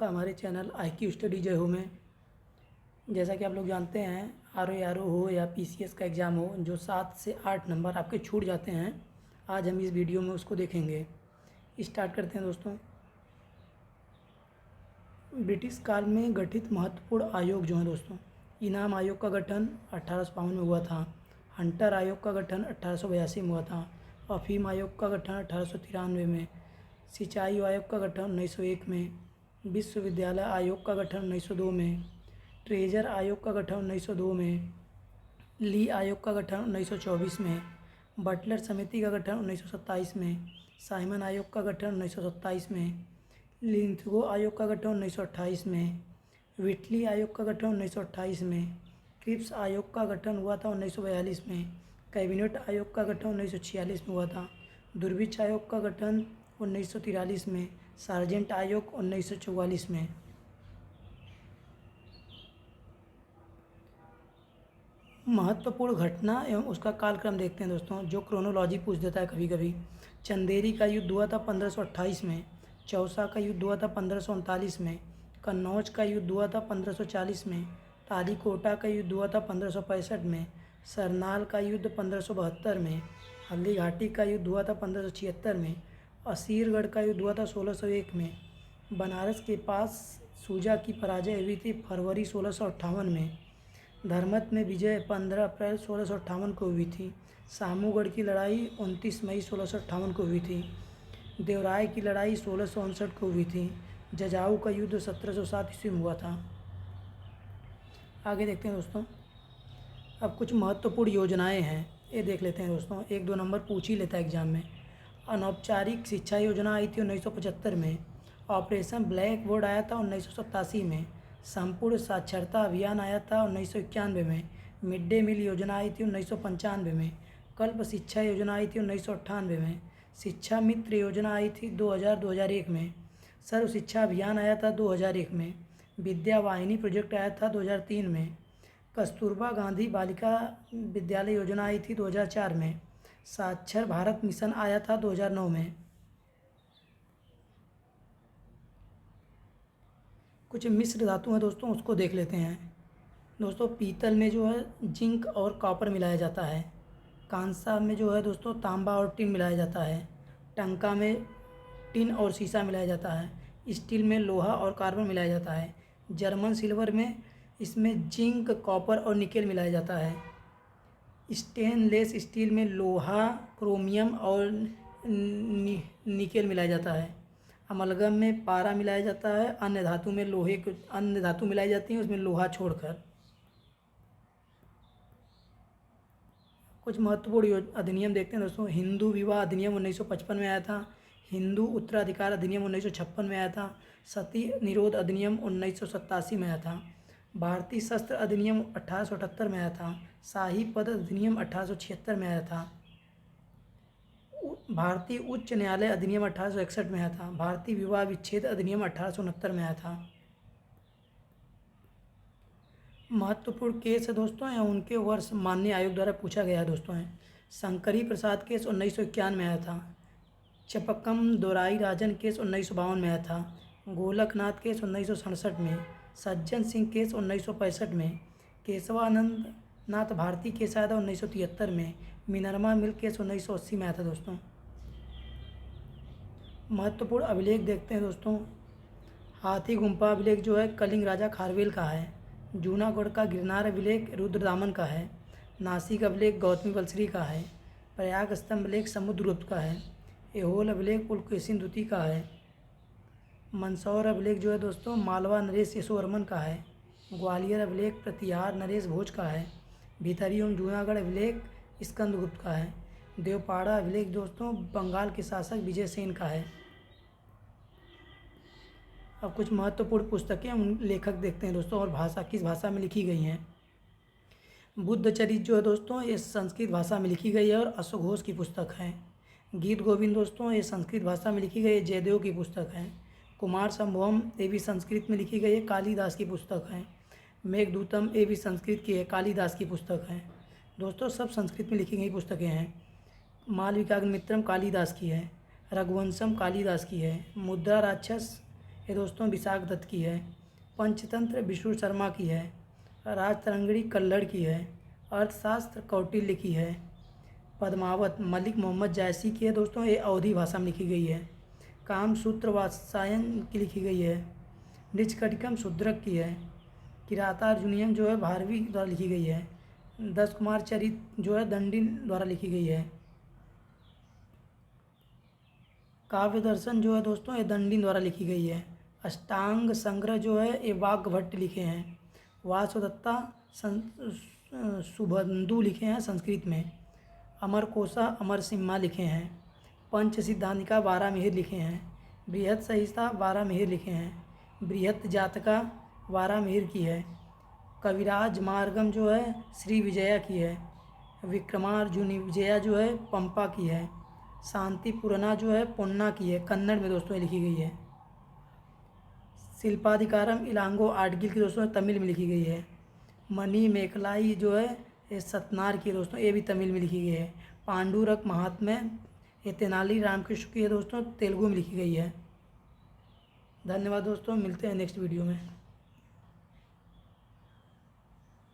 आपका हमारे channel IQ study जय हो में। जैसा कि आप लोग जानते हैं, RO हो या PCS का एग्ज़ाम हो, जो 7 से 8 नंबर आपके छूट जाते हैं, आज हम इस वीडियो में उसको देखेंगे। स्टार्ट करते हैं दोस्तों। ब्रिटिश काल में गठित महत्वपूर्ण आयोग जो हैं दोस्तों, इनाम आयोग का गठन 1852 में हुआ था। हंटर आयोग का गठन 1882 में हुआ था। अफीम आयोग का गठन 1893 में। सिंचाई आयोग का गठन 1901 में। विश्वविद्यालय आयोग का गठन 1902 में। ट्रेजर आयोग का गठन 1902 में। ली आयोग का गठन 1924 में। बटलर समिति का गठन 1927 में। साइमन आयोग का गठन 1927 में। लिंथगो आयोग का गठन 1928 में। व्हिटली आयोग का गठन 1928 में। क्रिप्स आयोग का गठन हुआ था 1942 में। कैबिनेट आयोग का गठन 1946 में हुआ था। दुर्भिक्ष आयोग का गठन 1943 में। सार्जेंट आयोग 1944 में। महत्वपूर्ण घटना एवं उसका कालक्रम देखते हैं दोस्तों, जो क्रोनोलॉजी पूछ देता है कभी कभी। चंदेरी का युद्ध हुआ था 1528 में। चौसा का युद्ध हुआ था 1539 में। कन्नौज का युद्ध हुआ था 1540 में। तालीकोटा का युद्ध हुआ था 1565 में। सरनाल का युद्ध 1572 में। हल्दी घाटी का युद्ध हुआ था 1576 में। असीरगढ़ का युद्ध हुआ था 1601 में। बनारस के पास सूजा की पराजय हुई थी फरवरी 1658 में। धर्मत में विजय 15 अप्रैल 1658 को हुई थी। सामूगढ़ की लड़ाई 29 मई 1658 को हुई थी। देवराय की लड़ाई 1659 को हुई थी। जजाऊ का युद्ध 1707 ईस्वी में हुआ था। आगे देखते हैं दोस्तों। अब कुछ महत्वपूर्ण योजनाएं हैं, ये देख लेते हैं दोस्तों। 1-2 नंबर पूछ ही लेता है एग्जाम में। अनौपचारिक शिक्षा योजना आई थी 1975 में। ऑपरेशन ब्लैक बोर्ड आया था 1987 में। संपूर्ण साक्षरता अभियान आया था 1991 में। मिड डे मील योजना आई थी 1995 में। कल्प शिक्षा योजना आई थी 1998 में। शिक्षा मित्र योजना आई थी 2000-2001 में। सर्व शिक्षा अभियान आया था 2001 में। विद्या वाहिनी प्रोजेक्ट आया था 2003 में। कस्तूरबा गांधी बालिका विद्यालय योजना आई थी 2004 में। साक्षर भारत मिशन आया था 2009 में। कुछ मिश्र धातु हैं दोस्तों, उसको देख लेते हैं। दोस्तों पीतल में जो है जिंक और कॉपर मिलाया जाता है। कांसा में जो है दोस्तों तांबा और टिन मिलाया जाता है। टंका में टिन और शीशा मिलाया जाता है। स्टील में लोहा और कार्बन मिलाया जाता है। जर्मन सिल्वर में इसमें जिंक कॉपर और निकेल मिलाया जाता है। स्टेनलेस स्टील में लोहा क्रोमियम और निकेल मिलाया जाता है। अमलगम में पारा मिलाया जाता है। अन्य धातु में अन्य धातु मिलाई जाती हैं, उसमें लोहा छोड़कर। कुछ महत्वपूर्ण अधिनियम देखते हैं दोस्तों। हिंदू विवाह अधिनियम 1955 में आया था। हिंदू उत्तराधिकार अधिनियम 1956 में आया था। सती निरोध अधिनियम 1987 में आया था। भारतीय शस्त्र अधिनियम 1878 में आया था। शाही पद अधिनियम 1876 में आया था। भारतीय उच्च न्यायालय अधिनियम 1861 में आया था। भारतीय विवाह विच्छेद अधिनियम 1869 में आया था। महत्वपूर्ण केस है दोस्तों या उनके वर्ष माननीय आयोग द्वारा पूछा गया है दोस्तों है। शंकरी प्रसाद केस 1951 में आया था। चपक्कम दोराई राजन केस 1952 में आया था। गोलकनाथ केस 1967 में। सज्जन सिंह केस 1965 में। केशवानंद नाथ भारती केस आया था 1973 में। मिनर्मा मिल केस 1980 में आया था दोस्तों। महत्वपूर्ण अभिलेख देखते हैं दोस्तों। हाथी गुम्फा अभिलेख जो है कलिंग राजा खारवेल का है। जूनागढ़ का गिरनार अभिलेख रुद्रदामन का है। नासिक अभिलेख गौतमी बलश्री का है। प्रयाग स्तंभ अभिलेख समुद्रगुप्त का है। एहोल अभिलेख पुलकेशिन द्वितीय का है। मंदसौर अभिलेख जो है दोस्तों मालवा नरेश यशोवर्मन का है। ग्वालियर अभिलेख प्रतिहार नरेश भोज का है। भीतरी एवं जूनागढ़ अभिलेख स्कंदगुप्त का है। देवपाड़ा अभिलेख दोस्तों बंगाल के शासक विजय सेन का है। अब कुछ महत्वपूर्ण पुस्तकें उन लेखक देखते हैं दोस्तों और भाषा किस भाषा में लिखी गई हैं। बुद्ध चरित जो है दोस्तों ये संस्कृत भाषा में लिखी गई है और अश्वघोष की पुस्तक है। गीत गोविंद दोस्तों ये संस्कृत भाषा में लिखी गई है, जयदेव की पुस्तक है। कुमार संभवम ये भी संस्कृत में लिखी गई है, कालिदास की पुस्तक है। मेघदूतम ये भी संस्कृत की है, कालिदास की पुस्तक है। दोस्तों सब संस्कृत में लिखी गई पुस्तकें हैं। मालविकाग्निमित्रम कालिदास की है। रघुवंशम कालिदास की है। मुद्रा राक्षस ये दोस्तों विशाख दत्त की है। पंचतंत्र विष्णु शर्मा की है। राजतरंगिणी कल्लड़ की है। अर्थशास्त्र कौटिल्य की है। पद्मावत मलिक मोहम्मद जायसी की है दोस्तों, ये अवधी भाषा में लिखी गई है। कामसूत्र वात्सायन की लिखी गई है। निचकटिकम शूद्रक की है। किरातार्जुनीयम जो है भारवी द्वारा लिखी गई है। 10 कुमार चरित जो है दंडी द्वारा लिखी गई है। काव्य दर्शन जो है दोस्तों ये दंडी द्वारा लिखी गई है। अष्टांग संग्रह जो है ये वाग्भट्ट लिखे हैं। वासुदत्ता सुबंधु लिखे हैं संस्कृत में। अमरकोशा अमर सिम्हा लिखे हैं। पंच सिद्धांतिका वारामिहिर लिखे हैं। बृहत संहिता वारामिहिर लिखे हैं। बृहत जातका वारामिहिर की है। कविराज मार्गम जो है श्री विजया की है। विक्रमार्जुनी विजया जो है पंपा की है। शांति पुराना जो है पोन्ना की है, कन्नड़ में दोस्तों ये लिखी गई है। शिल्पाधिकारम इलांगो आडगिल की दोस्तों तमिल में लिखी गई है। मणि मेखलाई जो है ये सतनार की है दोस्तों, ये भी तमिल में लिखी गई है। पांडुरक महात्म्य ये तेनाली रामकृष्ण की है दोस्तों, तेलुगु में लिखी गई है। धन्यवाद दोस्तों, मिलते हैं नेक्स्ट वीडियो में।